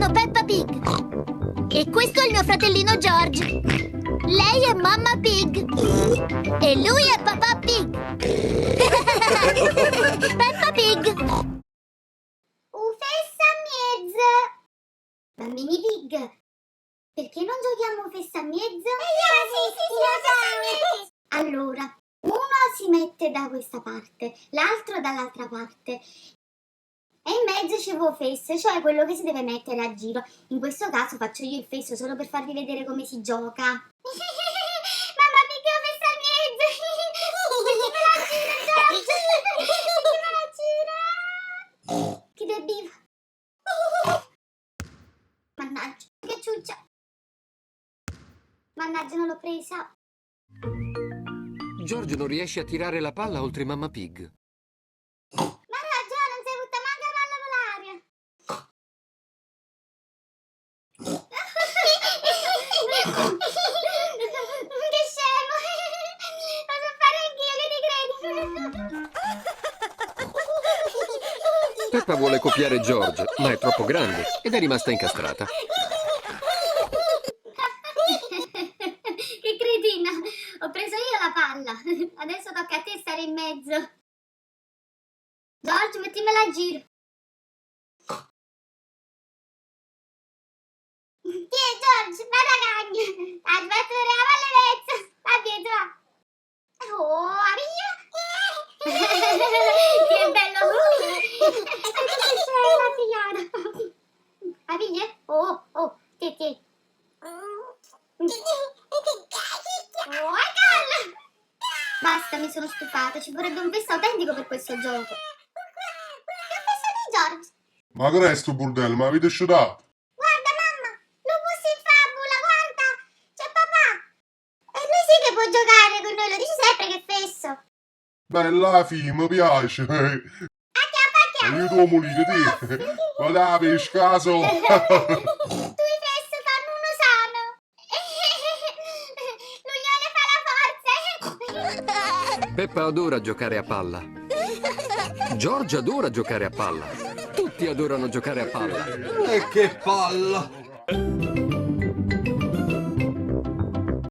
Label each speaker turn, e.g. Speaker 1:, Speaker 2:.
Speaker 1: sono Peppa Pig. E questo è il mio fratellino George. Lei è Mamma Pig. E lui è Papà Pig. Peppa Pig.
Speaker 2: Fessa mezzo. Bambini Pig, perché non giochiamo fessa mezzo? Sì, allora, uno si mette da questa parte, l'altro dall'altra parte. E in mezzo ci vuole fesso, cioè quello che si deve mettere a giro. In questo caso faccio io il fesso solo per farvi vedere come si gioca. Mamma Pig, ho fessa mezzo. Perché me la gira, George? Perché me la gira? Che debiva. Mannaggia, che ciuccia. Mannaggia, non l'ho presa.
Speaker 3: George non riesce a tirare la palla oltre Mamma Pig.
Speaker 2: Mannaggia, non si è butta manca la palla volare. Che scemo. Posso fare anch'io, che ti credi?
Speaker 3: Peppa vuole copiare George, ma è troppo grande ed è rimasta incastrata.
Speaker 2: Che cretina! Ho preso io la palla. Adesso tocca a te stare in mezzo. George, mettimela a giro. Tiè, George, vada a cagna. Aspetta, la palla va dietro, va. Oh, via. Che bello lui. Che scema, figliana. Aviglia? Oh, tiè. Oh, calma! Basta, mi sono stufata. Ci vorrebbe un fesso autentico per questo gioco. Che fesso di George?
Speaker 4: Ma che è sto bordello? Ma avete sciutato?
Speaker 2: Guarda, mamma, lo bussi in fabula, guarda! C'è papà! E lui sì che può giocare con noi, lo dici sempre che fesso.
Speaker 4: Bella figlia, mi piace.
Speaker 2: Acchiappa!
Speaker 4: Aiuto molino, te. Ma dai, pescaso.
Speaker 2: Tu i fesso fanno uno sano. L'unione fa la forza.
Speaker 3: Peppa adora giocare a palla. George adora giocare a palla. Tutti adorano giocare a palla.
Speaker 5: E che palla!